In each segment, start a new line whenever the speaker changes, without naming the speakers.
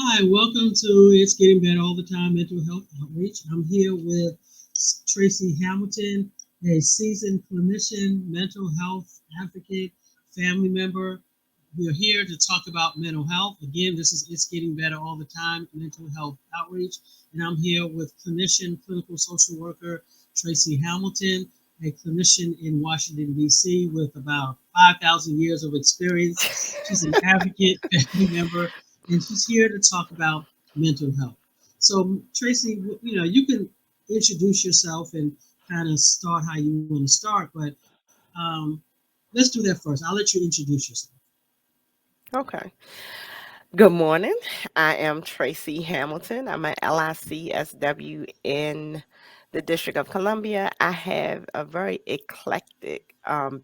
Hi, welcome to It's Getting Better All the Time Mental Health Outreach. I'm here with Tracy Hamilton, a seasoned clinician, mental health advocate, family member. We're here to talk about mental health. Again, this is It's Getting Better All the Time Mental Health Outreach. And I'm here with clinician, clinical social worker Tracy Hamilton, a clinician in Washington, D.C., with about 5,000 years of experience. She's an advocate, family member, and she's here to talk about mental health. So, Tracy, you can introduce yourself and kind of start how you want to start, but let's do that first. I'll let you introduce yourself.
Okay. Good morning. I am Tracy Hamilton. I'm an LICSW in the District of Columbia. I have a very eclectic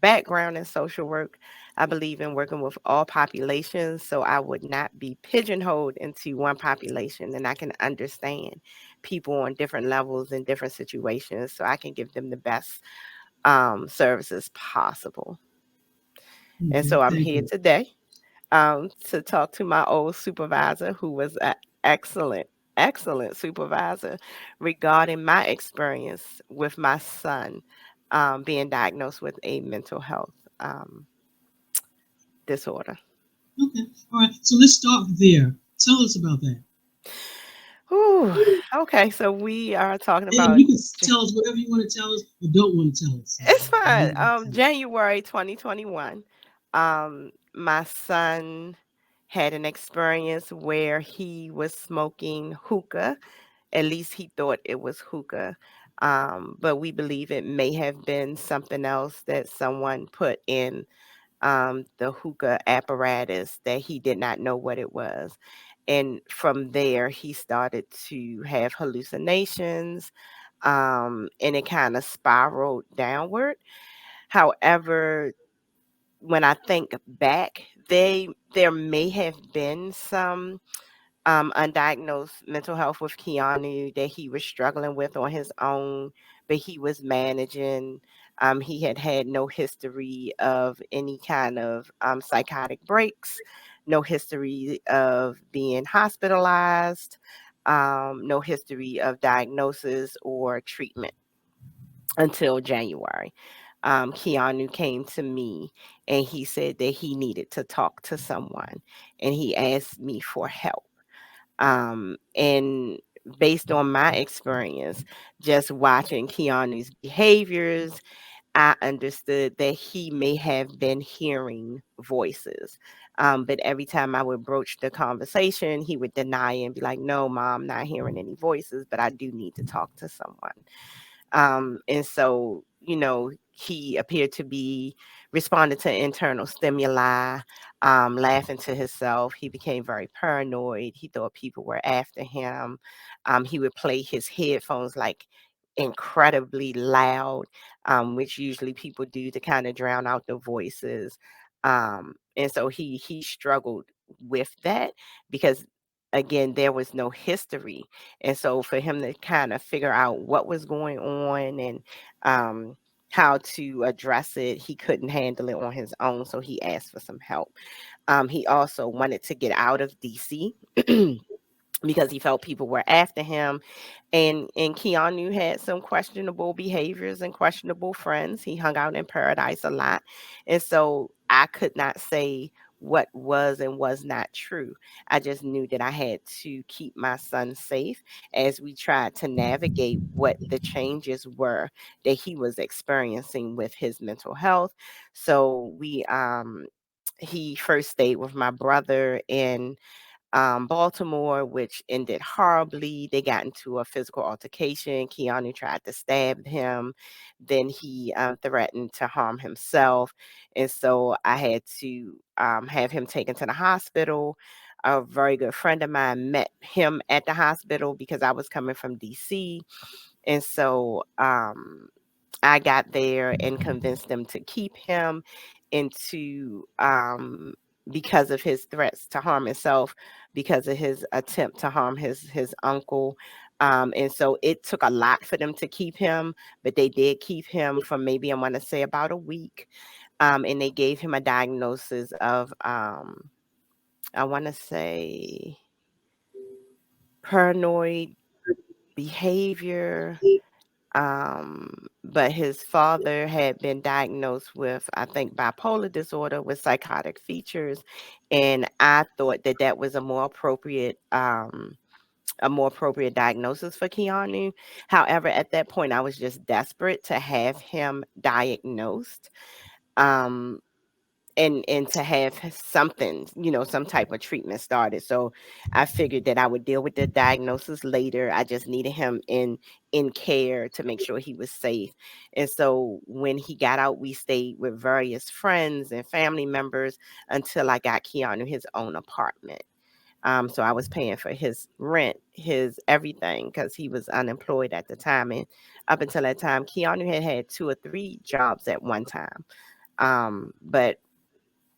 background in social work. I believe in working with all populations, so I would not be pigeonholed into one population, and I can understand people on different levels in different situations, so I can give them the best services possible. And
Okay,
so I'm
thank
here
you.
today to talk to my old supervisor, who was an excellent supervisor, regarding my experience with my son being diagnosed with a mental health disorder.
Okay, all right. So let's start there. Tell us about that,
Whew. Okay, so we are talking
and
about.
you can tell us whatever you want to tell us, or don't want to tell us.
It's
Whatever
fine.
you want to tell us.
January 2021, my son had an experience where he was smoking hookah. At least he thought it was hookah. But we believe it may have been something else that someone put in the hookah apparatus that he did not know what it was. And from there, he started to have hallucinations, and it kind of spiraled downward. However, when I think back, there may have been some undiagnosed mental health with Keanu that he was struggling with on his own, but he was managing. He had had no history of any kind of psychotic breaks, no history of being hospitalized, no history of diagnosis or treatment until January. Keanu came to me and he said that he needed to talk to someone and he asked me for help. And based on my experience, just watching Keanu's behaviors, I understood that he may have been hearing voices. But every time I would broach the conversation, he would deny and be like, "No, mom, I'm not hearing any voices, but I do need to talk to someone." And so, he appeared to be responding to internal stimuli, laughing to himself. He became very paranoid. He thought people were after him. He would play his headphones like incredibly loud, which usually people do to kind of drown out the voices. And so he struggled with that because again there was no history, and so for him to kind of figure out what was going on and how to address it, he couldn't handle it on his own. So he asked for some help. He also wanted to get out of DC because he felt people were after him. And Keanu had some questionable behaviors and questionable friends. He hung out in paradise a lot. And so I could not say what was and was not true. I just knew that I had to keep my son safe as we tried to navigate what the changes were that he was experiencing with his mental health. So he first stayed with my brother in Baltimore, which ended horribly. They got into a physical altercation. Keanu tried to stab him. Then he threatened to harm himself. And so I had to have him taken to the hospital. A very good friend of mine met him at the hospital because I was coming from DC. And so I got there and convinced them to keep him into because of his threats to harm himself, because of his attempt to harm his uncle. And so it took a lot for them to keep him, but they did keep him for maybe I want to say about a week. And they gave him a diagnosis of I want to say paranoid behavior. But his father had been diagnosed with, I think, bipolar disorder with psychotic features, and I thought that that was a more appropriate diagnosis for Keanu. However, at that point, I was just desperate to have him diagnosed. Um, and to have something, some type of treatment started. So I figured that I would deal with the diagnosis later. I just needed him in care to make sure he was safe. And so when he got out, we stayed with various friends and family members until I got Keanu his own apartment. So I was paying for his rent, his everything, because he was unemployed at the time. And up until that time, Keanu had had 2 or 3 jobs at one time. But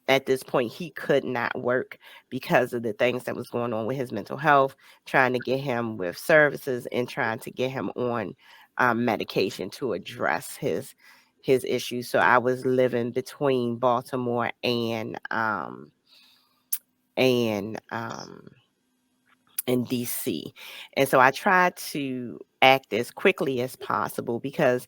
at this point he could not work because of the things that was going on with his mental health, trying to get him with services and trying to get him on medication to address his issues. So I was living between Baltimore and in DC. And so I tried to act as quickly as possible because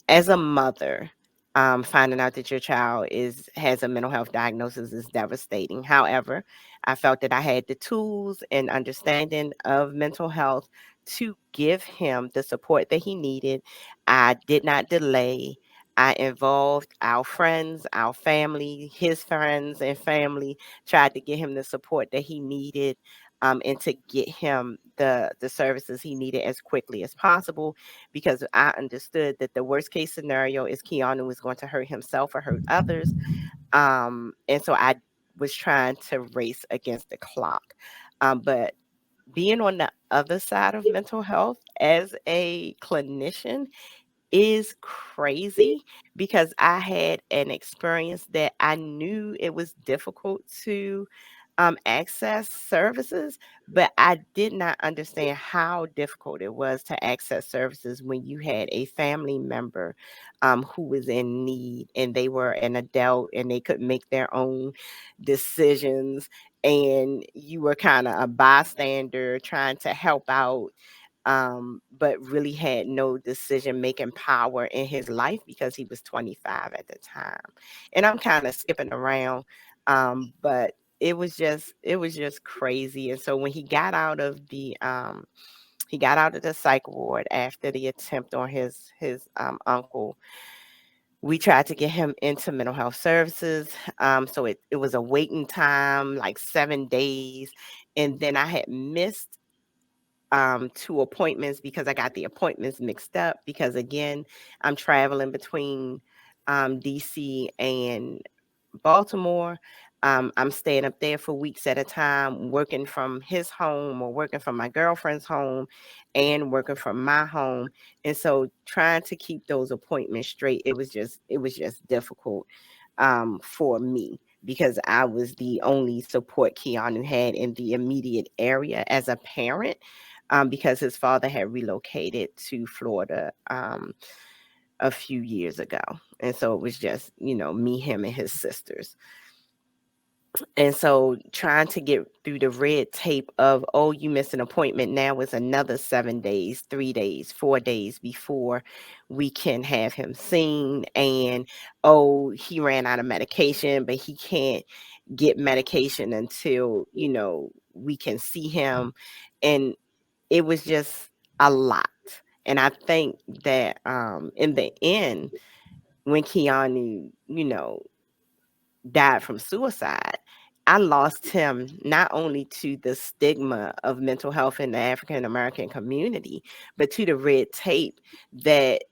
as a mother, finding out that your child has a mental health diagnosis is devastating. However, I felt that I had the tools and understanding of mental health to give him the support that he needed. I did not delay. I involved our friends, our family, his friends and family, tried to get him the support that he needed, and to get him the services he needed as quickly as possible, because I understood that the worst case scenario is Keanu was going to hurt himself or hurt others. And so I was trying to race against the clock. But being on the other side of mental health as a clinician is crazy, because I had an experience that I knew it was difficult to access services, but I did not understand how difficult it was to access services when you had a family member who was in need and they were an adult and they could make their own decisions, and you were kind of a bystander trying to help out, but really had no decision making power in his life because he was 25 at the time. And I'm kind of skipping around, but it was just crazy. And so when he got out of the psych ward after the attempt on his uncle, we tried to get him into mental health services. So it was a waiting time, like 7 days. And then I had missed 2 appointments because I got the appointments mixed up, because again, I'm traveling between DC and Baltimore. I'm staying up there for weeks at a time, working from his home or working from my girlfriend's home and working from my home. And so trying to keep those appointments straight, it was just difficult for me, because I was the only support Keanu had in the immediate area as a parent, because his father had relocated to Florida a few years ago. And so it was just, me, him, and his sisters. And so trying to get through the red tape of, oh, you missed an appointment. Now it's another 7 days, 3 days, 4 days before we can have him seen. And, oh, he ran out of medication, but he can't get medication until, we can see him. And it was just a lot. And I think that in the end, when Keanu, died from suicide, I lost him not only to the stigma of mental health in the African American community, but to the red tape that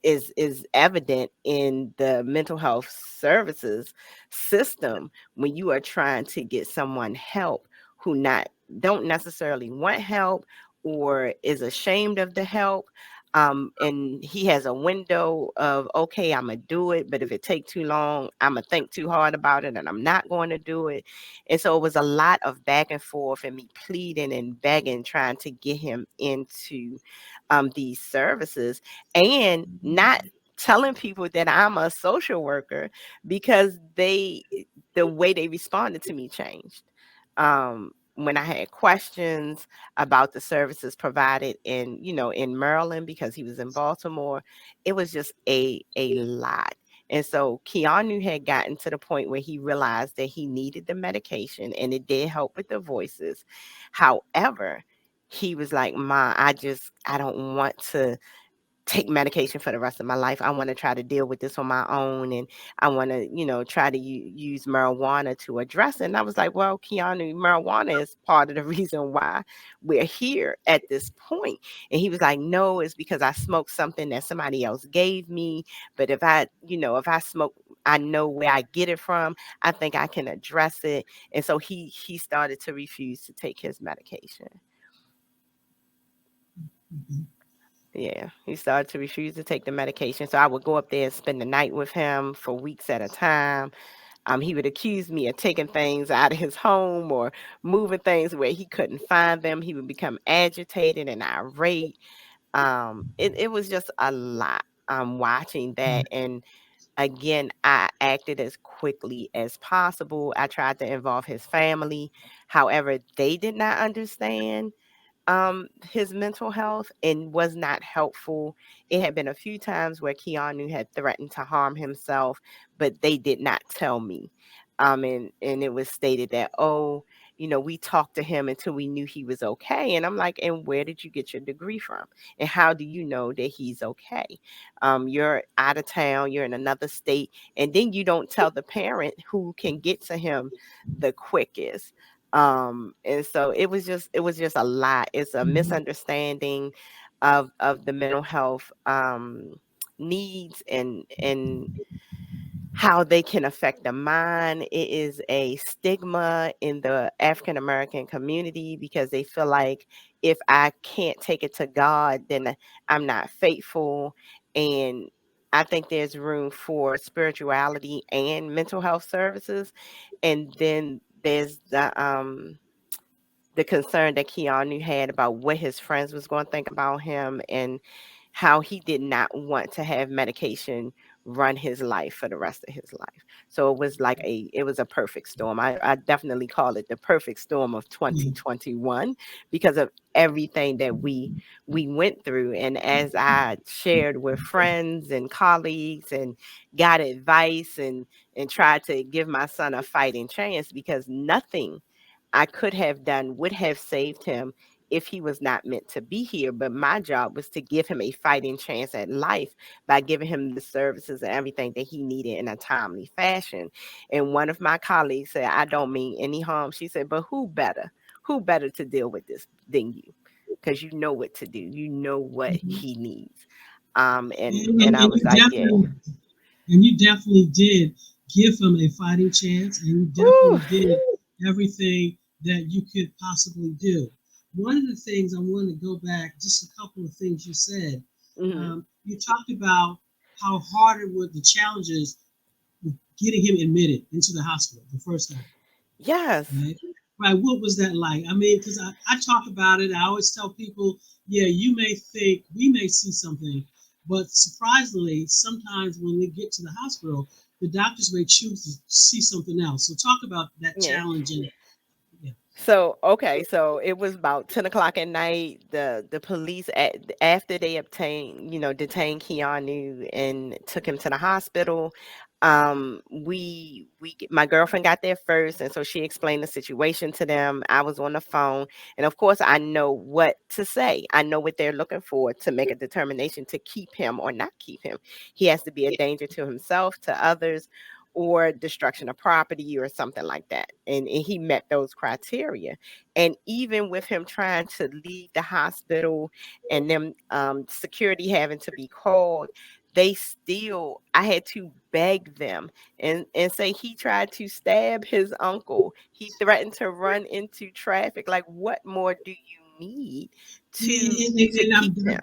is evident in the mental health services system when you are trying to get someone help who not don't necessarily want help or is ashamed of the help. And he has a window of, okay, I'm gonna do it, but if it take too long, I'm gonna think too hard about it and I'm not going to do it. And so it was a lot of back and forth and me pleading and begging, trying to get him into these services, and not telling people that I'm a social worker, because the way they responded to me changed. when I had questions about the services provided in, in Maryland, because he was in Baltimore, it was just a lot. And so Keanu had gotten to the point where he realized that he needed the medication, and it did help with the voices. However, he was like, "Ma, I don't want to take medication for the rest of my life. I want to try to deal with this on my own, and I want to, try to use marijuana to address it." And I was like, "Well, Keanu, marijuana is part of the reason why we're here at this point." And he was like, "No, it's because I smoked something that somebody else gave me. But if I smoke, I know where I get it from. I think I can address it." And so he started to refuse to take his medication.
Mhm.
Yeah, he started to refuse to take the medication. So I would go up there and spend the night with him for weeks at a time. He would accuse me of taking things out of his home or moving things where he couldn't find them. He would become agitated and irate. It was just a lot. Watching that, and again, I acted as quickly as possible. I tried to involve his family. However, they did not understand his mental health, and was not helpful. It had been a few times where Keanu had threatened to harm himself, but they did not tell me. And it was stated that, "Oh, we talked to him until we knew he was okay." And I'm like, "And where did you get your degree from? And how do you know that he's okay? You're out of town, you're in another state, and then you don't tell the parent who can get to him the quickest." And so it was just a lot. It's a
Mhm.
misunderstanding of the mental health needs, and how they can affect the mind. It is a stigma in the African American community, because they feel like, if I can't take it to God, then I'm not faithful. And I think there's room for spirituality and mental health services. And then there's the concern that Keanu had about what his friends was going to think about him, and how he did not want to have medication run his life for the rest of his life. So it was a perfect storm. I definitely call it the perfect storm of
Yeah.
2021, because of everything that we went through. And as I shared with friends and colleagues, and got advice, and tried to give my son a fighting chance, because nothing I could have done would have saved him if he was not meant to be here. But my job was to give him a fighting chance at life by giving him the services and everything that he needed in a timely fashion. And one of my colleagues said, "I don't mean any harm." She said, "But who better? Who better to deal with this than you? Because you know what to do. You know what
Mhm.
he needs."
And,
And
and,
I
and
was
you
like, "Yeah."
definitely and you definitely did give him a fighting chance, and you
Whew.
definitely did everything that you could possibly do. One of the things I want to go back, just a couple of things you said.
Hmm.
You talked about how hard it was, the challenges with getting him admitted into the hospital the first time.
Yes.
Right? Right. What was that like? I mean, because I talk about it. I always tell people, yeah, you may think we may see something, but surprisingly, sometimes when they get to the hospital, the doctors may choose to see something else. So talk about that
Yeah.
challenge and yeah.
So, okay, so it was about 10 o'clock at night. The police, after they detained Keanu and took him to the hospital. My girlfriend got there first, and so she explained the situation to them. I was on the phone, and of course, I know what to say. I know what they're looking for to make a determination to keep him or not keep him. He has to be a danger to himself, to others, or destruction of property, or something like that. And he met those criteria. And even with him trying to leave the hospital, and them security having to be called, I had to beg them, and say he tried to stab his uncle. He threatened to run into traffic. Like, what more do you need to to
And
keep him?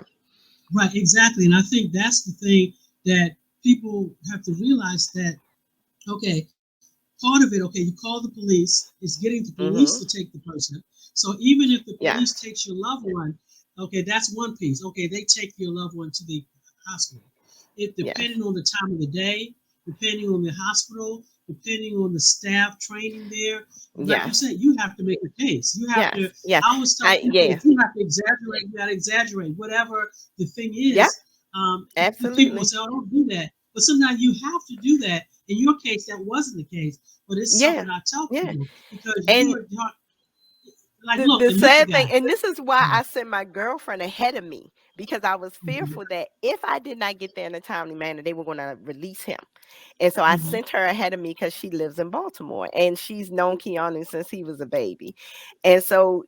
right, exactly. And I think that's the thing that people have to realize that, okay, part of it, okay, you call the police, it's getting the police to
Hmm.
take the person. So even if the police
Yes.
takes your loved one, okay, that's one piece. Okay, they take your loved one to the hospital. It
Yes.
depending on the time of the day, depending on the hospital, depending on the staff training there, like you
Yes.
said, you have to make a case. You have to.
Yes. Yeah.
I always tell people,
Yeah.
if you have to exaggerate, you got to exaggerate. Whatever the thing
Yeah.
is, people will
Absolutely.
say, "Oh, don't do that," but sometimes you have to do that. In your case, that wasn't the case, but it's
Yeah.
something I tell
Yeah.
people because
And
you're not like,
the
look, and look, you
sad thing,
guys.
and this is why
Yeah.
I sent my girlfriend ahead of me, because I was
Mhm,
fearful that if I did not get there in a timely manner, they were going to release him. And so I
mhm,
sent her ahead of me because she lives in Baltimore and she's known Keanu since he was a baby. And so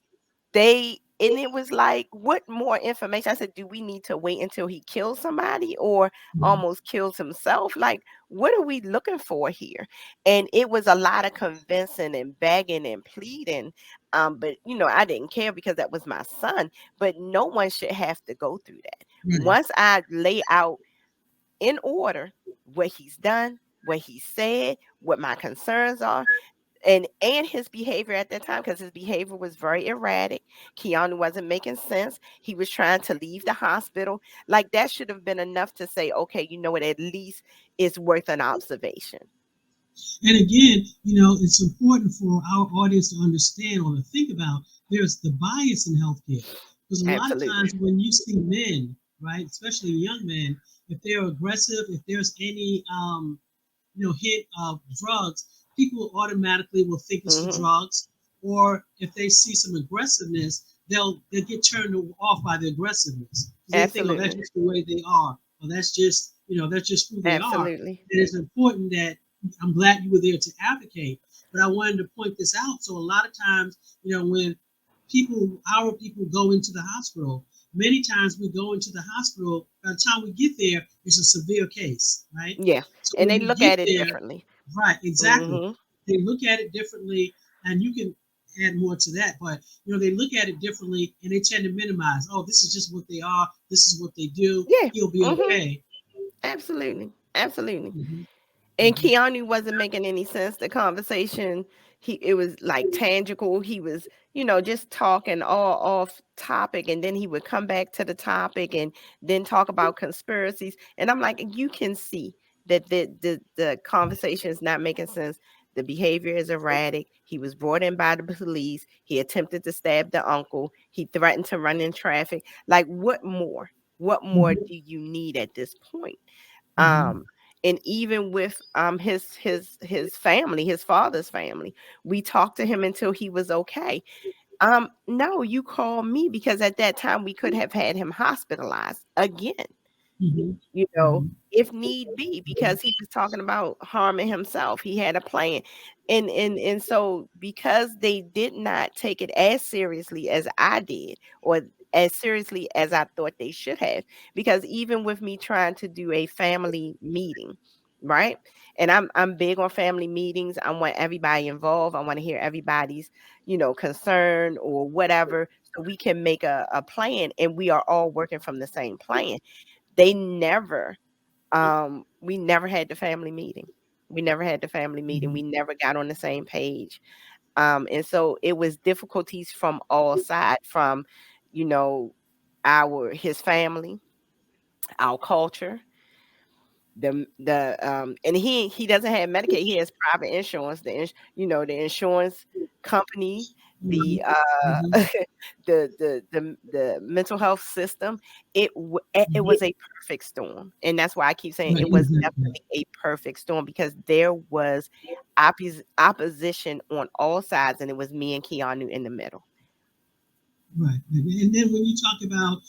and it was like, what more information? I said, do we need to wait until he kills somebody or
mhm,
almost kills himself? Like, what are we looking for here? And it was a lot of convincing and begging and pleading. But I didn't care because that was my son. But no one should have to go through that.
right.
Once I lay out in order what he's done, what he said, what my concerns are, and his behavior at that time, because his behavior was very erratic. Keanu wasn't making sense. He was trying to leave the hospital. Like, that should have been enough to say, okay, you know what, at least it's worth an observation.
And again, it's important for our audience to understand or to think about there's the bias in healthcare. Because a lot of
Absolutely.
times when you see men, right, especially young men, if they're aggressive, if there's any hit of drugs, people automatically will think it's the
Hmm.
drugs. Or if they see some aggressiveness, they'll get turned off by the aggressiveness because they think, oh, that's
Absolutely.
just the way they are, or that's just who they are.
Absolutely.
And it's important that I'm glad you were there to advocate. But I wanted to point this out. So a lot of times, when our people go into the hospital, many times we go into the hospital. By the time we get there, it's a severe case, right?
Yeah.
So
And
when
they
we
look
get
at it
there,
differently.
right, exactly.
Hmm.
They look at it differently, and you can add more to that. But they look at it differently, and they tend to minimize. Oh, this is just what they are. This is what they do.
Yeah.
He'll be
Hmm.
okay.
Absolutely. Absolutely.
Hmm.
And
Hmm.
Keanu wasn't making any sense. The conversation, it was like tangible. He was, just talking all off topic, and then he would come back to the topic and then talk about conspiracies. And I'm like, you can see that the conversation is not making sense. The behavior is erratic. He was brought in by the police. He attempted to stab the uncle. He threatened to run in traffic. Like, what more? What more
Hmm.
do you need at this point?
Hmm.
um and even with his family, his father's family, we talked to him until he was okay. No, you call me, because at that time we could have had him hospitalized again,
Hmm.
you know,
Hmm.
if need be, because he was talking about harming himself. He had a plan. And so, because they did not take it as seriously as I did, or as seriously as I thought they should have, because even with me trying to do a family meeting, right? And I'm big on family meetings. I want everybody involved. I want to hear everybody's, concern or whatever, so we can make a plan and we are all working from the same plan. They never we never had the family meeting. We never had the family meeting.
Hmm.
We never got on the same page. And so it was difficulties from all sides, from, you know, his family, our culture, and he doesn't have Medicaid. He has private insurance. The insurance company,
Hmm.
the
Hmm.
the mental health system. It
Hmm.
was a perfect storm, and that's why I keep saying
Right,
it was
exactly.
definitely a perfect storm, because there was opposition on all sides, and it was me and Keanu in the middle.
Right. And then when you talk about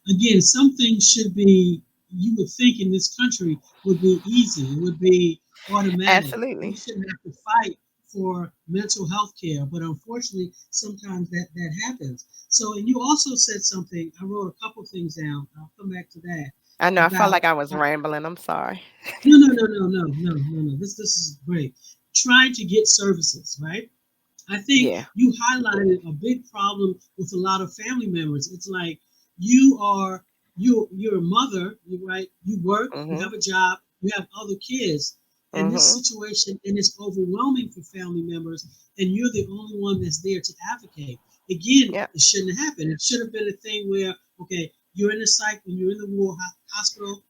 again, some things should be, you would think in this country would be easy. It would be automatic. You
Absolutely.
shouldn't have to fight for mental health care. But unfortunately, sometimes that happens. So, and you also said something, I wrote a couple things down. I'll come back to that
I know. I felt
about,
like I was rambling. I'm sorry.
no, no, no, no, no, no, no, no. This is great. Trying to get services, right? I think
Yeah.
you highlighted a big problem with a lot of family members. It's like you're a mother, right? You work, you
Mhm.
have a job, you have other kids, and this
Mhm.
situation, and it's overwhelming for family members, and you're the only one that's there to advocate. Again,
Yep.
it shouldn't happen. It should have been a thing where, okay, you're in the psych, when you're in the hospital,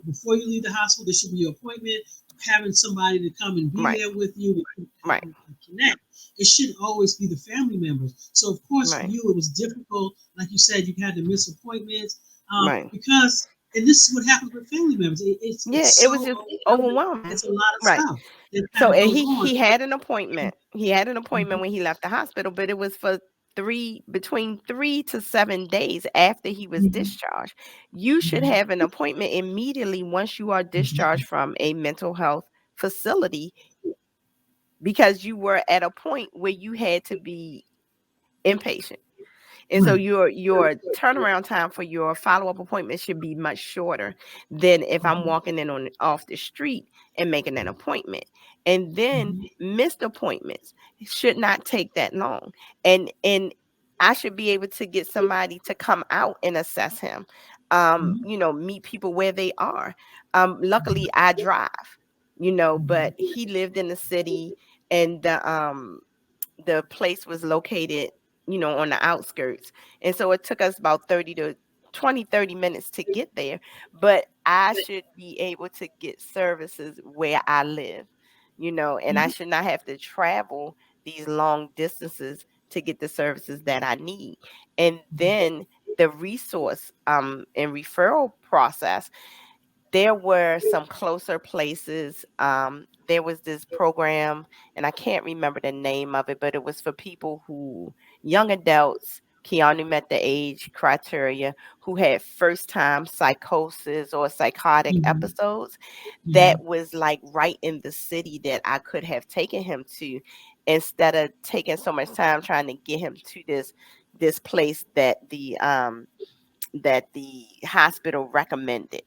before you leave the hospital, there should be an appointment. having somebody to come and be
Right.
there with you
Right.
to connect. It should always be the family members. So of course for
Right.
you it was difficult, like you said, you had to miss appointments
Right.
because, and this is what happens with family members.
Yeah,
It's
it
so
was just
overwhelming.
overwhelming.
It's a lot of
Right.
stuff that kind
So,
of
and
goes
he
on.
he had an appointment. He had an appointment
Mhm,
when he left the hospital, but it was for between 3 to 7 days after he was
mhm,
discharged. You should
mhm,
have an appointment immediately once you are discharged
mhm.
from a mental health facility, because you were at a point where you had to be inpatient. And so
Right.
your turnaround time for your follow-up appointment should be much shorter than if I'm
Mhm,
walking in on off the street and making an appointment. And then
mhm,
missed appointments should not take that long. And I should be able to get somebody to come out and assess him.
mhm,
Meet people where they are. Luckily I drive, but
mhm,
he lived in the city, and the place was located, on the outskirts. And so it took us about 30 minutes to get there. But I should be able to get services where I live, and I
mhm,
should not have to travel these long distances to get the services that I need. And then the resource and referral process, there were some closer places. There was this program, and I can't remember the name of it, but it was for people who, young adults, Keanu met the age criteria, who had first time psychosis or psychotic
mhm,
episodes. That
mhm,
was like right in the city that I could have taken him to, instead of taking so much time trying to get him to this place that the hospital recommended.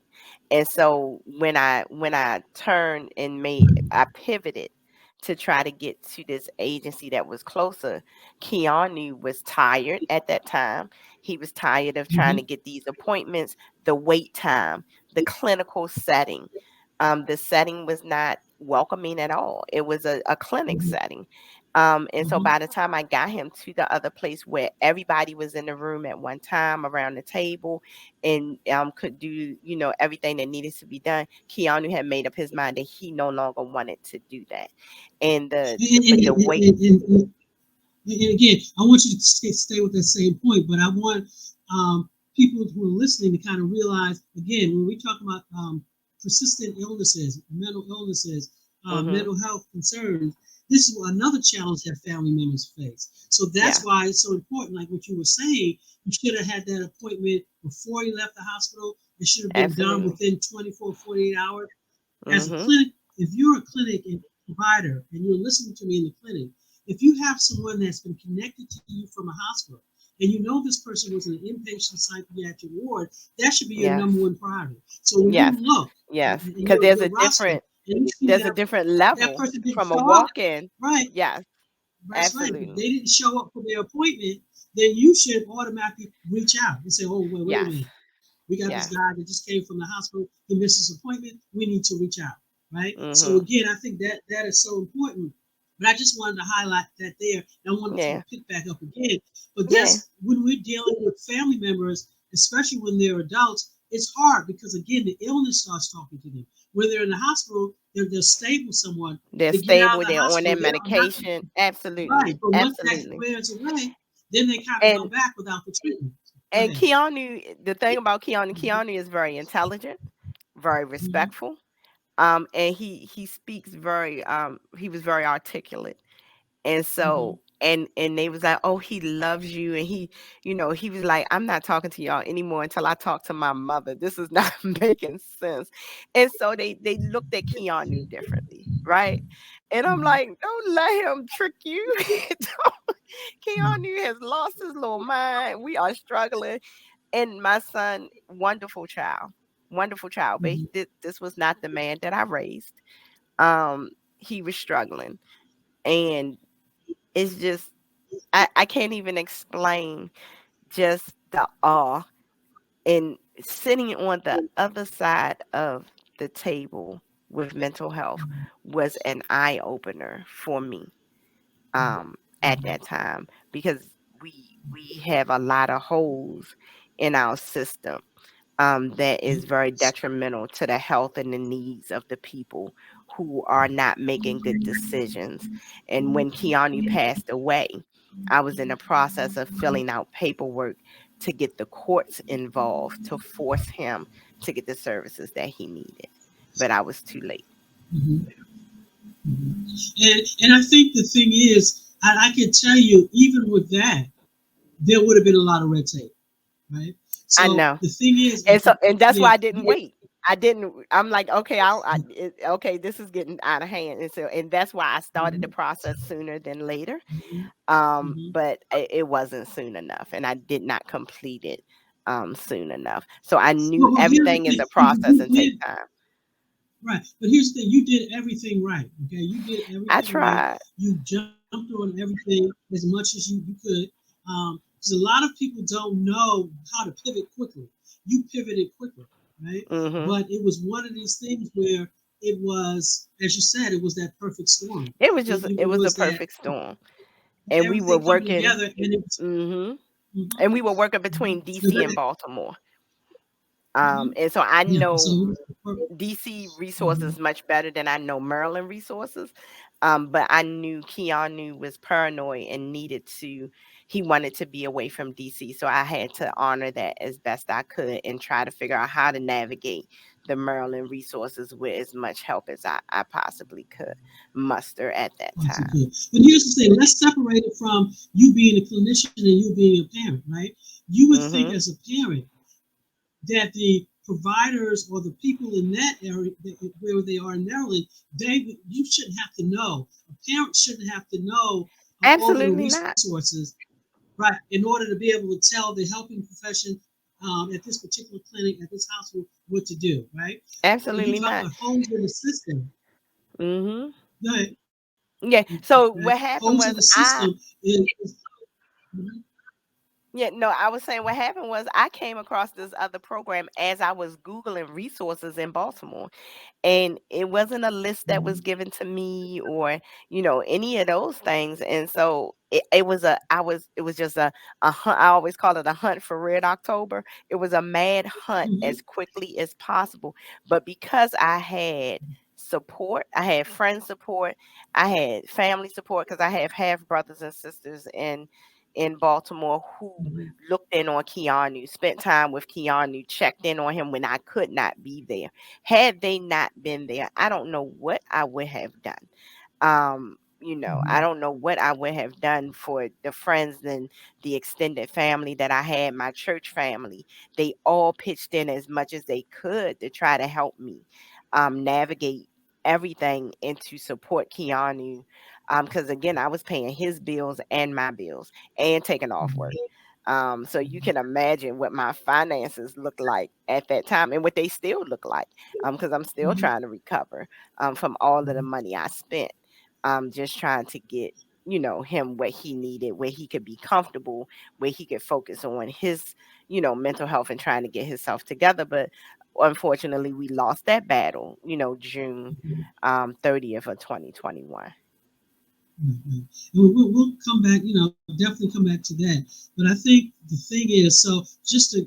And so when I turned and I pivoted to try to get to this agency that was closer. Keanu was tired at that time. He was tired of trying
mhm,
to get these appointments, the wait time, the clinical setting. The setting was not welcoming at all. It was a clinic
mhm,
setting. And so
mhm.
by the time I got him to the other place where everybody was in the room at one time around the table, and could do, everything that needed to be done, Keanu had made up his mind that he no longer wanted to do that. And
And,
but
and,
the
and,
wait.
and, and, and and again, I want you to stay with that same point, but I want people who are listening to kind of realize again when we talk about persistent illnesses, mental illnesses,
Mhm.
mental health concerns. This is another challenge that family members face. So that's
Yeah,
why it's so important. Like what you were saying, you should have had that appointment before you left the hospital. It should have been done
absolutely.
within 24, 48 hours. As a
Mhm.
clinic, if you're a clinic and provider and you're listening to me in the clinic, if you have someone that's been connected to you from a hospital and you know this person was in an inpatient psychiatric ward, that should be your
Yes.
number one priority. So when you
Yes.
look
Yes.
in
Because
your roster and you see
there's a
that
different
that
level
person didn't
from a
show up,
walk-in.
right?
Yes,
That's right. If
absolutely.
they didn't show up for their appointment, then you should automatically reach out and say, "Oh, wait a
Yes.
minute. We got this
Yes.
guy that just came from the hospital. He missed his appointment. We need to reach out." Right. So
Mhm.
again, I think that is so important. But I just wanted to highlight that there. And I wanted to
Yeah.
pick back up again. But
Yeah.
that's when we're dealing with family members, especially when they're adults, it's hard because again, the illness starts talking to them. When they're in the hospital, they're stable somewhat.
They're
They get out
stable,
of the
they're on their
hospital, they don't nothing.
medication. Absolutely.
Right. But once that
Absolutely.
wears away, then they kind of go
And
back without the treatment. Go
and
ahead.
Keanu, the thing about
Mhm.
Keanu is very intelligent, very
Mhm.
respectful. And he speaks he was very articulate. And
Mhm.
so and they was like, "Oh, he loves you." And he was like, "I'm not talking to y'all anymore until I talk to my mother. This is not making sense." And so they looked at Keanu differently, right? And I'm
Mhm.
like, "Don't let him trick you." Don't-
Mhm.
Keanu has lost his little mind. We are struggling. And my son, wonderful child, but
Mhm.
this was not the man that I raised. He was struggling. And it's just, I can't even explain just the awe, and sitting on the other side of the table with mental health was an eye opener for me at
Mhm.
that time, because we have a lot of holes in our system. that
Mhm.
is very detrimental to the health and the needs of the people who are not making good decisions. And when Keanu passed away, I was in the process of filling out paperwork to get the courts involved to force him to get the services that he needed. But I was too late.
Mhm. And I think the thing is, I can tell you, even with that, there would have been a lot of red tape, right?
I
So
know.
the thing is,
And that's
yeah,
why I didn't
yeah,
wait. I'm like, okay, okay, this is getting out of hand. And that's why I started the
mhm,
process sooner than later.
mhm, mhm.
But it wasn't soon enough, and I did not complete it soon enough. So I knew
Well, here's the
everything is
thing:
a process and
you
take
did
time.
right, but here's the thing: you did everything right. Okay, you did
I
everything right.
tried.
You jumped on everything as much as you could. Because a lot of people don't know how to pivot quickly. You pivoted quickly, right?
Hmm.
But it was one of these things where it was, as you said, it was that perfect storm.
It
It
was a
was that
perfect storm, and we were
everything coming
working.
together, and it was.
Hmm.
Mhm,
And we were working
mhm.
between
So
DC and
that,
Baltimore.
mhm.
And so I
Yeah, so
know
it was perfect.
DC
Mhm,
resources much better than I know Maryland resources. But I knew Keanu was paranoid and he wanted to be away from DC. So I had to honor that as best I could and try to figure out how to navigate the Maryland resources with as much help as I possibly could muster at that
also
time.
good. But here's the thing: let's separate it from you being a clinician and you being a parent, right? You would think
Hmm.
as a parent that the providers or the people in that area where they are in Maryland, you shouldn't have to know. A parent shouldn't have to know all of the
Absolutely not.
resources, right, in order to be able to tell the helping profession at this particular clinic, at this hospital, what to do, right? So you
Absolutely
talk
not.
about holes in the system.
Hmm.
Go ahead,
Yeah. So
right?
what happened
Holes in
was
the system is mhm,
Yeah, no, I was saying what happened was I came across this other program as I was Googling resources in Baltimore. And it wasn't a list that was
mhm,
given to me or, any of those things. And so it was just a hunt. I always call it a hunt for Red October. It was a mad hunt
mhm,
as quickly as possible. But because I had support, I had friend support, I had family support because I have half brothers and sisters in Baltimore who
mhm,
looked in on Keanu, spent time with Keanu, checked in on him when I could not be there. Had they not been there, I don't know what I would have done. I
mhm,
don't know what I would have done for the friends and the extended family that I had, my church family. They all pitched in as much as they could to try to help me navigate everything and to support Keanu. Because again, I was paying his bills and my bills and taking off work.
mhm,
So you can imagine what my finances looked like at that time and what they still look like. Because I'm still
mhm,
trying to recover from all of the
mhm,
money I spent. Just trying to get, him what he needed, where he could be comfortable, where he could focus on his, mental health and trying to get himself together. But unfortunately, we lost that battle, June
mhm.
30th of 2021.
Right, right. And we'll come back, definitely come back to that. But I think the thing is, so just to,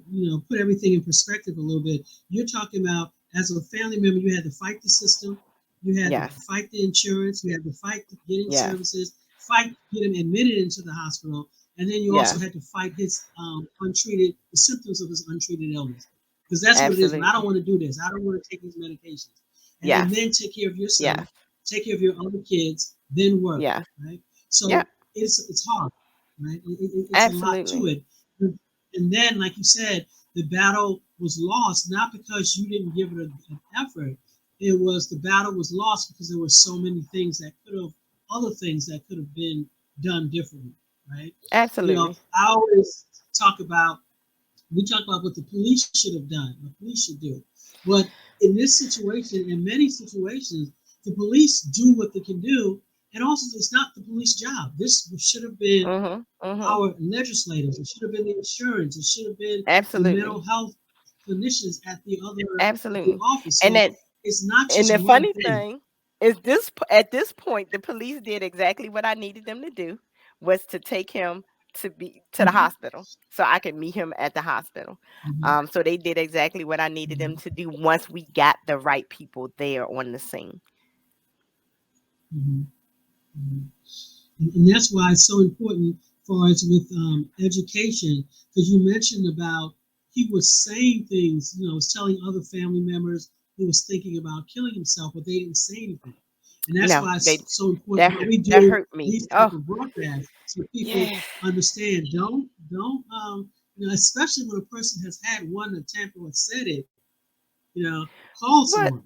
put everything in perspective a little bit, you're talking about as a family member, you had to fight the system, you had to
Yes,
fight the insurance, you had to fight getting
yes,
services, fight to get him admitted into the hospital, and then you also
yes,
had to fight his the symptoms of his untreated illness. Because that's what it is. When I don't
absolutely.
want to do this, I don't want to take these medications, and
Yes,
then take care of yourself,
yes,
take care of your other kids, then work,
yes,
right?
yep,
So it's hard, right? It's a lot to
absolutely.
it. And then, like you said, the battle was lost not because you didn't give it an effort. It was the battle was lost because there were so many things that other things that could have been done differently, right?
Absolutely.
I always talk about we talk about what the police should have done, what police should do. But in this situation, in many situations, the police do what they can do. And also, it's not the police job. This should have been
Mhm, mhm.
our legislators. It should have been the insurance. It should have been the mental
Absolutely,
health clinicians at the
absolutely.
office.
And
So
then
it's not
and
just
the
one
funny
thing.
thing is at this point, the police did exactly what I needed them to do, was to take him to the
Mhm.
hospital so I could meet him at the hospital.
Mhm.
So they did exactly what I needed them
Mhm.
to do once we got the right people there on the scene.
Mhm. Mhm. And that's why it's so important for us with education, because you mentioned about he was saying things, was telling other family members he was thinking about killing himself, but they didn't say anything. And that's
No,
why it's so
that
important that we
that
do
hurt me.
these type
Oh,
of broadcasts so people
yeah.
understand. Don't especially when a person has had one attempt or said it, call
What
someone.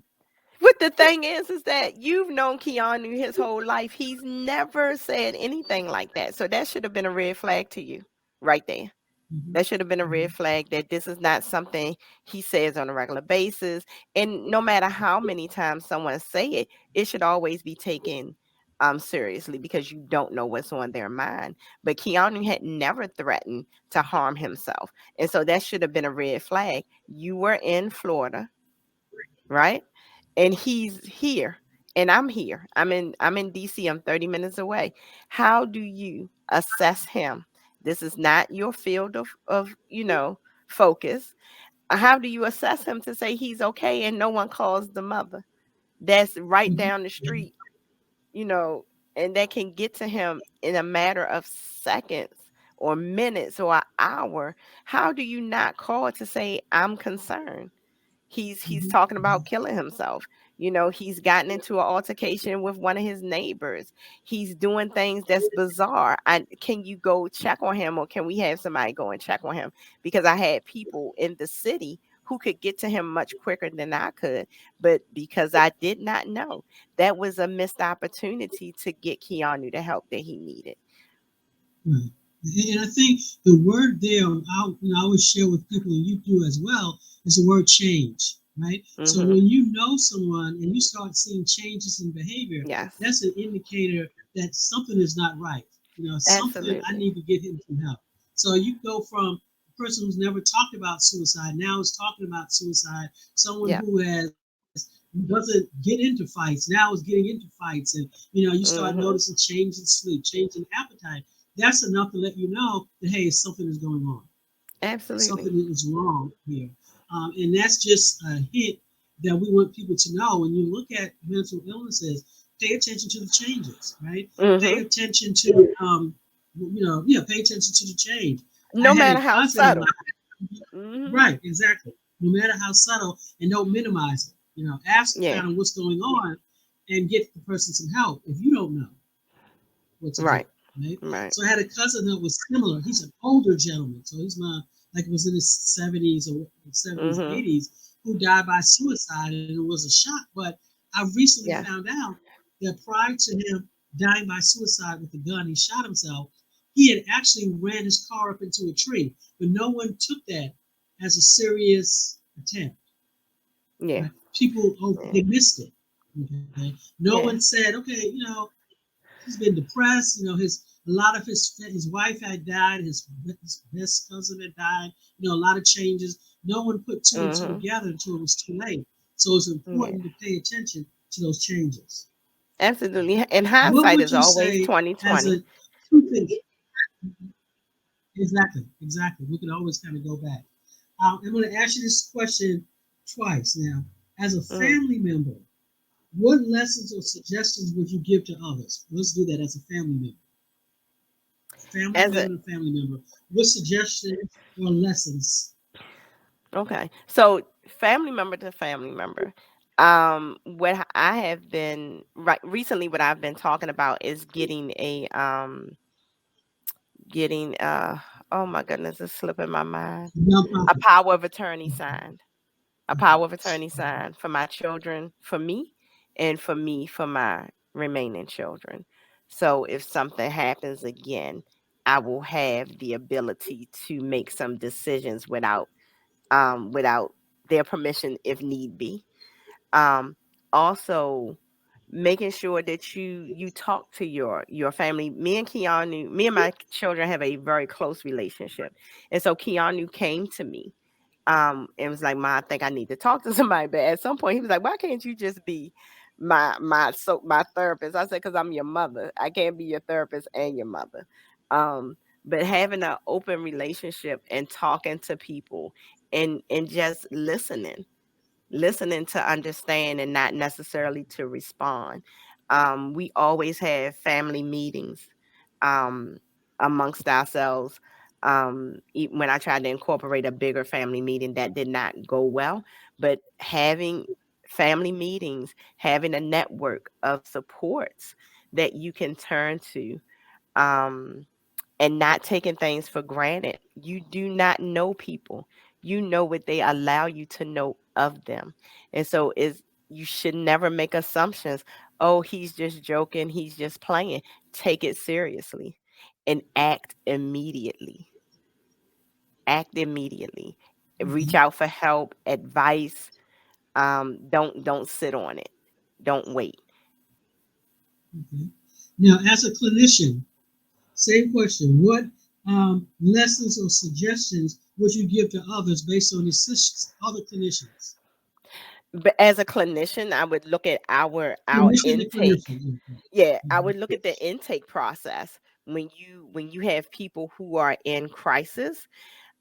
what the thing is that you've known Keanu his whole life. He's never said anything like that. So that should have been a red flag to you right there.
Hmm.
That should have been a red
Hmm.
flag that this is not something he says on a regular basis. And no matter how many times someone say it, it should always be taken seriously because you don't know what's on their mind. But Keanu had never threatened to harm himself. And so that should have been a red flag. You were in Florida, right? And he's here and I'm here. I'm in DC. I'm 30 minutes away. How do you assess him? This is not your field of focus. How do you assess him to say he's okay and no one calls the mother? That's right
Hmm.
down the street, you know, and that can get to him in a matter of seconds or minutes or an hour. How do you not call to say I'm concerned? He's
Hmm.
talking about killing himself. He's gotten into an altercation with one of his neighbors. He's doing things that's bizarre. Can you go check on him, or can we have somebody go and check on him? Because I had people in the city who could get to him much quicker than I could, but because I did not know, that was a missed opportunity to get Keanu the help that he needed.
Right. And I think the word there, I always share with people, and you do as well, is the word change, right? So
Mhm.
when you know someone and you start seeing changes in behavior,
Yes.
that's an indicator that something is not right. Something I
Absolutely.
need to get him some help. So you go from a person who's never talked about suicide now is talking about suicide, someone
Yeah.
who doesn't get into fights now is getting into fights, and you start noticing
Mhm.
change in sleep, change in appetite. That's enough to let you know that hey, something is going on.
Absolutely.
Something is wrong here, and that's just a hint that we want people to know. When you look at mental illnesses, pay attention to the changes, right? Pay
Mhm.
attention to yeah, pay attention to the change. I
No
had a
matter how
cousin in my
subtle. Mhm.
right, exactly. No matter how subtle, and don't minimize it. Ask
Yeah.
kind of what's going on, and get the person some help if you don't know what to do,
Right.
right?
Right.
So I had a cousin that was similar. He's an older gentleman, so he's my like was in his 70s or 70s,
Mhm.
80s, who died by suicide, and it was a shock. But I recently
Yeah.
found out that prior to him dying by suicide with the gun, he shot himself. He had actually ran his car up into a tree, but no one took that as a serious attempt.
Yeah.
Right? People,
Yeah.
they missed it. Okay, no one
Yeah.
said, okay, he's been depressed. A lot of his wife had died. His best cousin had died. A lot of changes. No one put two and two
Mhm.
together until it was too late. So it's important
Yeah.
to pay attention to those changes.
Absolutely. And
What
hindsight
would
is
you
always
say as
2020.
a two things? Exactly, exactly. We can always kind of go back. I'm going to ask you this question twice now. As a
Mhm.
family member, what lessons or suggestions would you give to others? Let's do that as a family member. Family
As a
member to family member. What suggestions or lessons?
Okay. So family member to family member. What I have been right recently, what I've been talking about is getting oh my goodness, it's slipping my mind. A
Nonprofit.
power of attorney signed. A power of attorney signed for my children, for me, and for me, for my remaining children. So if something happens again, I will have the ability to make some decisions without their permission if need be. Um, Also, making sure that you talk to your family. Me and my children have a very close relationship, and so Keanu came to me and was like, "Ma, I think I need to talk to somebody." But at some point, he was like, "Why can't you just be my therapist?" I said, "Because I'm your mother. I can't be your therapist and your mother." but having an open relationship and talking to people and just listening to understand and not necessarily to respond. We always have family meetings um, amongst ourselves. When I tried to incorporate a bigger family meeting, that did not go well. But having family meetings, having a network of supports that you can turn to, um, and not taking things for granted. You do not know people. You know what they allow you to know of them. And so is you should never make assumptions. Oh, he's just joking, he's just playing. Take it seriously and act immediately. Act immediately. Reach
Okay.
out for help, advice. Don't sit on it. Don't wait.
Okay. Now, as a clinician, same question. What lessons or suggestions would you give to others based on other clinicians?
But as a clinician, I would look at our
Clinician to
intake.
clinician. Okay.
Yeah, I
Mhm.
would look at the intake process when you have people who are in crisis,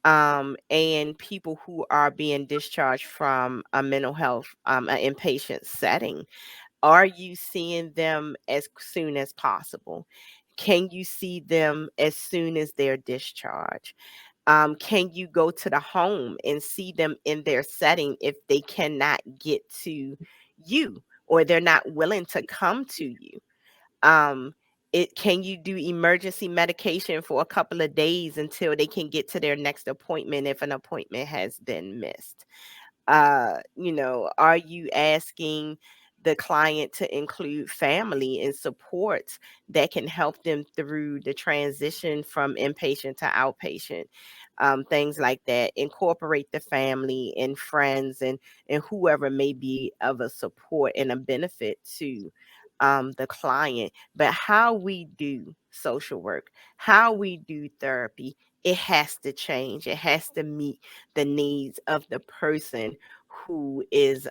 and people who are being discharged from a mental health, an inpatient setting. Are you seeing them as soon as possible? Can you see them as soon as they're discharged? Can you go to the home and see them in their setting if they cannot get to you or they're not willing to come to you? um can you do emergency medication for a couple of days until they can get to their next appointment if an appointment has been missed? Are you asking the client to include family and supports that can help them through the transition from inpatient to outpatient? Things like that. Incorporate the family and friends and whoever may be of a support and a benefit to the client. But how we do social work, how we do therapy, it has to change. It has to meet the needs of the person who is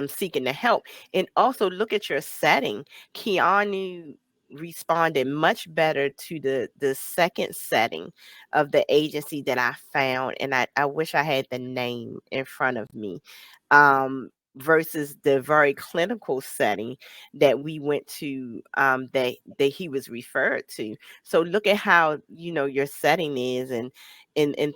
seeking the help. And also look at your setting. Keanu responded much better to the second setting of the agency that I found, and I wish I had the name in front of me. Versus the very clinical setting that we went to, that he was referred to. So look at how your setting is, and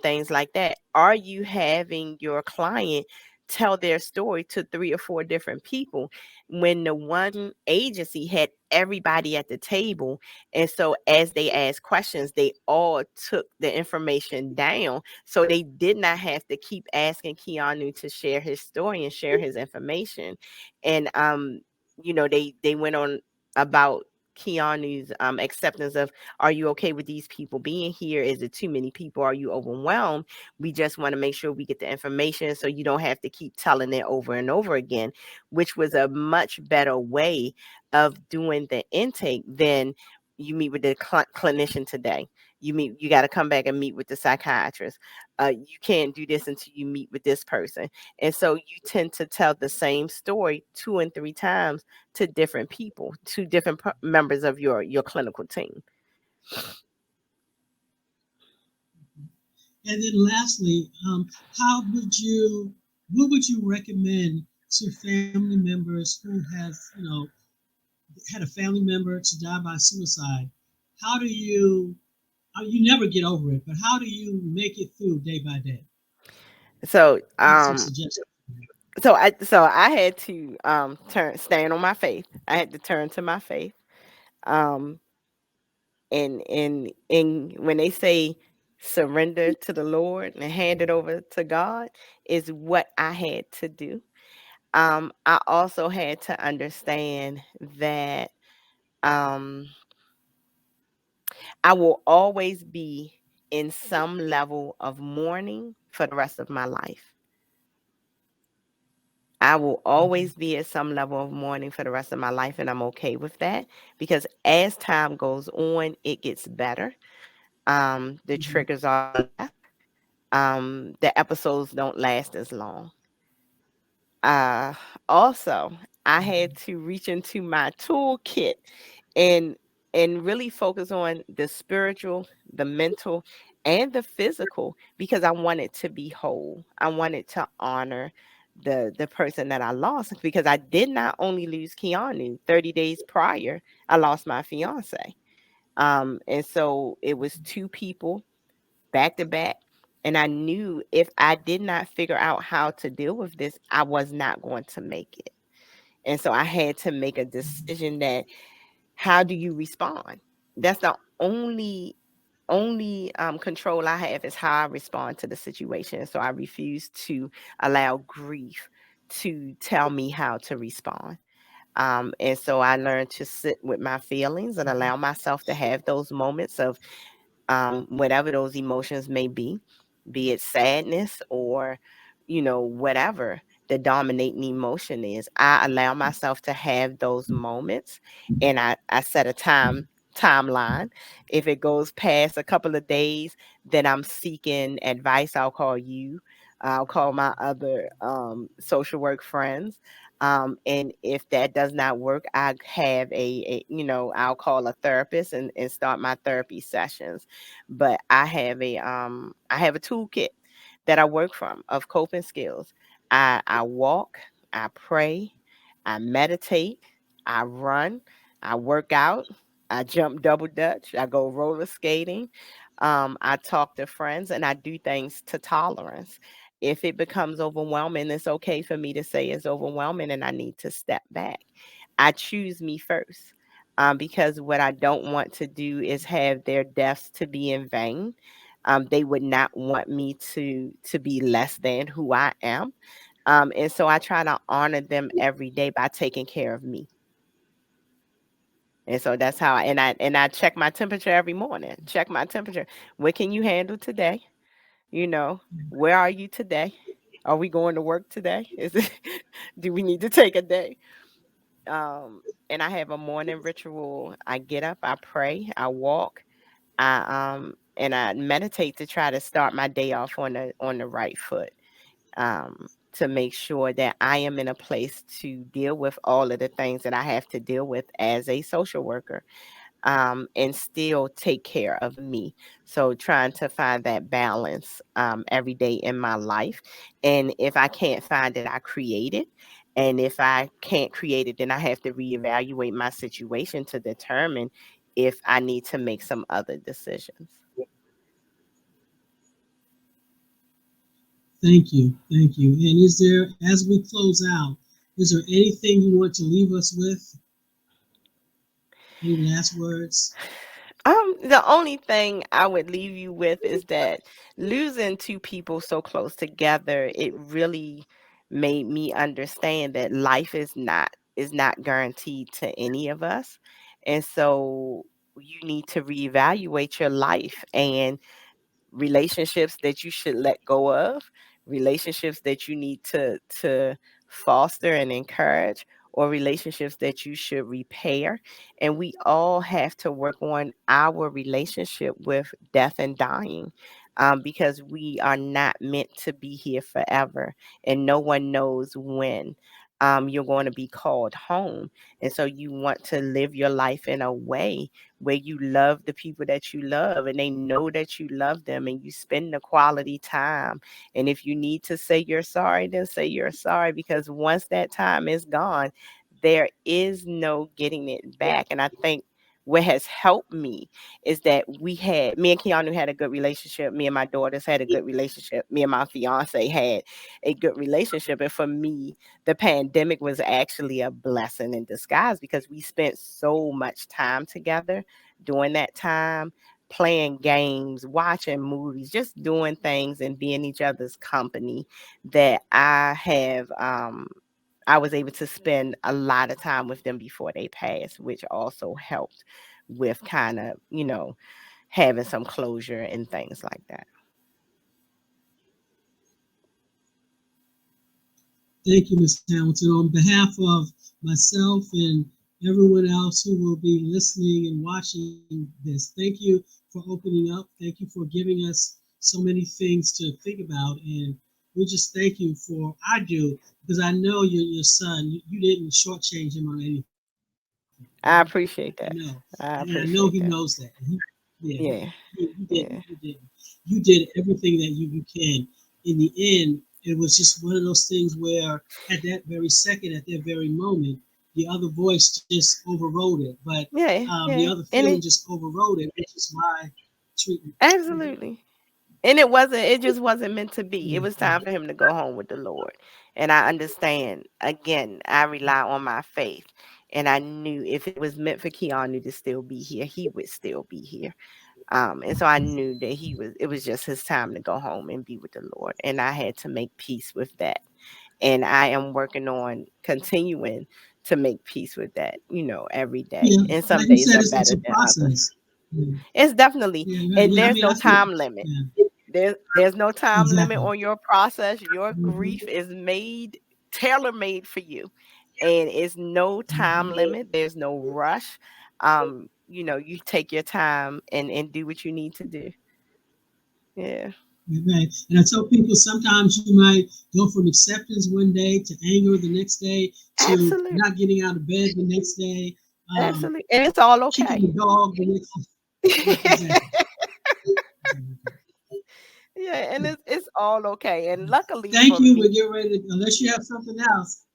things like that. Are you having your client tell their story to 3 or 4 different people when the one agency had everybody at the table? And so as they asked questions, they all took the information down, so they did not have to keep asking Keanu to share his story and share his information. And they went on about Keanu's acceptance of, are you okay with these people being here? Is it too many people? Are you overwhelmed? We just want to make sure we get the information so you don't have to keep telling it over and over again, which was a much better way of doing the intake than you meet with the clinician today. You got to come back and meet with the psychiatrist. You can't do this until you meet with this person. And so you tend to tell the same story 2 and 3 times to different people, to different members of your clinical team.
And then lastly, how would you, what would you recommend to family members who have, had a family member to die by suicide? How do you, you never get over it, but how do you make it through day by day?
So
What are some suggestions?
so I had to turn stand on my faith. I had to turn to my faith. Um and when they say surrender to the Lord and hand it over to God, is what I had to do. I also had to understand that um I will always be in some level of mourning for the rest of my life. I will always be at some level of mourning for the rest of my life, and I'm okay with that, because as time goes on, it gets better. The
Mhm.
triggers are less. The episodes don't last as long. Also, I had to reach into my toolkit and and really focus on the spiritual, the mental, and the physical, because I wanted to be whole. I wanted to honor the person that I lost, because I did not only lose Keanu. 30 days prior, I lost my fiance. And so it was two people back to back. And I knew if I did not figure out how to deal with this, I was not going to make it. And so I had to make a decision that, how do you respond? That's the only control I have, is how I respond to the situation. So I refuse to allow grief to tell me how to respond. And so I learned to sit with my feelings and allow myself to have those moments of whatever those emotions may be it sadness or, whatever the dominating emotion is. I allow myself to have those moments, and I set a timeline. If it goes past a couple of days, then I'm seeking advice. I'll call you. I'll call my other social work friends. And if that does not work, I have I'll call a therapist and start my therapy sessions. But I have a toolkit that I work from of coping skills. I walk, I pray, I meditate, I run, I work out, I jump double dutch, I go roller skating, I talk to friends, and I do things to tolerance. If it becomes overwhelming, it's okay for me to say it's overwhelming and I need to step back. I choose me first, because what I don't want to do is have their deaths to be in vain. They would not want me to be less than who I am. And so I try to honor them every day by taking care of me. And so that's how I check my temperature every morning. Check my temperature. What can you handle today? You know, where are you today? Are we going to work today? Is it do we need to take a day? And I have a morning ritual. I get up, I pray, I walk, and I meditate to try to start my day off on the right foot. To make sure that I am in a place to deal with all of the things that I have to deal with as a social worker, and still take care of me. So trying to find that balance every day in my life. And if I can't find it, I create it. And if I can't create it, then I have to reevaluate my situation to determine if I need to make some other decisions.
Thank you. And is there, as we close out, is there anything you want to leave us with? Any last words?
The only thing I would leave you with is that losing two people so close together, it really made me understand that life is not guaranteed to any of us. And so you need to reevaluate your life, and relationships that you should let go of, relationships that you need to foster and encourage, or relationships that you should repair. And we all have to work on our relationship with death and dying, because we are not meant to be here forever, and no one knows when. You're going to be called home. And so you want to live your life in a way where you love the people that you love and they know that you love them, and you spend the quality time. And if you need to say you're sorry, then say you're sorry, because once that time is gone, there is no getting it back. And I think what has helped me is that me and Keanu had a good relationship. Me and my daughters had a good relationship. Me and my fiance had a good relationship. And for me, the pandemic was actually a blessing in disguise, because we spent so much time together during that time, playing games, watching movies, just doing things and being each other's company, that I was able to spend a lot of time with them before they passed, which also helped with kind of, having some closure and things like that.
Thank you, Ms. Hamilton. On behalf of myself and everyone else who will be listening and watching this, thank you for opening up. Thank you for giving us so many things to think about. And we just thank you for, I do, because I know your son, you didn't shortchange him on anything.
I
I
appreciate that.
know,
I
and I know
appreciate
he
that.
knows that. Yeah,
Yeah.
you didn't.
Yeah.
You didn't. You did everything that you can. In the end, it was just one of those things where, at that very second, at that very moment, the other voice just overrode it. But
Yeah.
the
Yeah.
other
And
feeling just overrode it, which is my treatment. Mhm.
absolutely. And it just wasn't meant to be. It
Yeah,
was time for him to go home with the Lord. And I understand. Again, I rely on my faith. And I knew if it was meant for Keanu to still be here, he would still be here. And so I knew that it was just his time to go home and be with the Lord. And I had to make peace with that. And I am working on continuing to make peace with that, every day.
yeah.
And some
Like you
days
said,
are
it's
better
a
than others.
process. Yeah,
It's definitely,
yeah, right.
and
Yeah. I
there's
mean,
no
I think.
time limit.
Yeah,
There's no time limit
exactly.
on your process. Your grief
Hmm.
is tailor made for you. And it's no time
Hmm.
limit. There's no rush. You take your time and do what you need to do. Yeah.
Right. And I tell people sometimes you might go from acceptance one day to anger the next day to
Absolutely.
not getting out of bed the next day,
Absolutely. And it's all
kicking
okay.
the dog the next day. Right, exactly. Exactly.
Yeah, and it's all okay. And luckily
Thank
for
you.
me,
We're getting ready to, unless you have something else.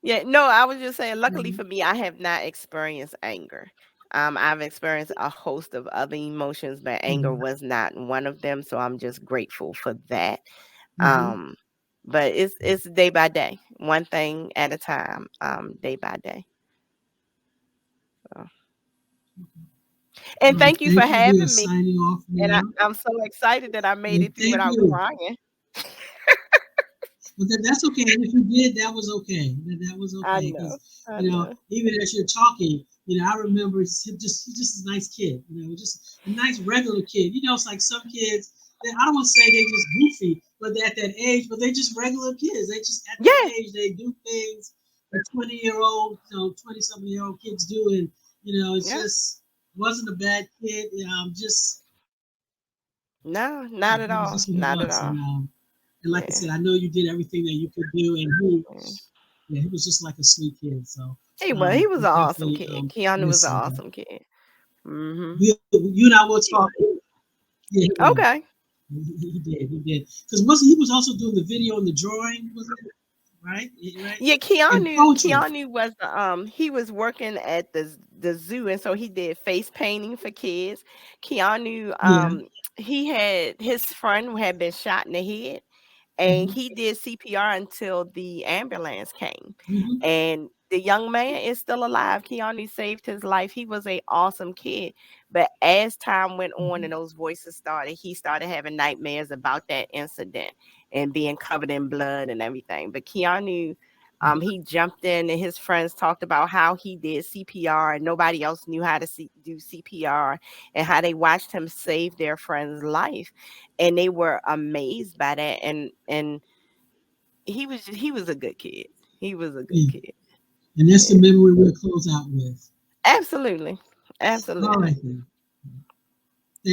yeah, no, I was just saying, luckily
Mhm.
for me, I have not experienced anger. I've experienced a host of other emotions, but anger
Mhm.
was not one of them. So I'm just grateful for that.
Mhm.
Um, but it's day by day, one thing at a time, day by day. So.
All
And
right.
thank you for
Thank you. We are
having me.
signing off
And
now.
I'm so excited that I made
And
it through
thank
without
you.
crying.
But that's okay. And if you did, that was okay. That was
I
okay because
know. I know.
even as you're talking, I remember he's just a nice kid. Just a nice regular kid. It's like some kids. I don't want to say they just goofy, but they're at that age, but they're just regular kids. They just at that
Yeah.
age they do things that 20-year-old, 20-something-year-old kids do, and it's
Yeah.
just wasn't a bad kid. Just
No,
yeah,
not at
he was
all.
just what he
Not at
was,
all.
and like I
Yeah.
said, I know you did everything that you could do, and he
Yeah.
yeah, he was just like a sweet kid. So
He was
we
an awesome
definitely
kid. Keanu was
miss
an
him. But
awesome kid. Hmm.
you and I will talk. Yeah, he was.
Okay.
He did. He did. Because wasn't he was also doing the video and the drawing, wasn't it? Right? Right?
Yeah,
And
Keanu.
poetry.
Keanu was he was working at the zoo, and so he did face painting for kids. Keanu
Yeah.
he had his friend had been shot in the head, and
Hmm.
he did CPR until the ambulance came.
Hmm.
And the young man is still alive. Keanu saved his life. He was a awesome kid. But as time went on and
Hmm.
those voices started, he started having nightmares about that incident and being covered in blood and everything. But Keanu, he jumped in and his friends talked about how he did CPR and nobody else knew how to do CPR and how they watched him save their friend's life, and they were amazed by that. And he was a good kid. He was a good
Yeah.
kid.
And that's the
Yeah.
memory we'll close out with.
Absolutely.
All
Absolutely.
right then.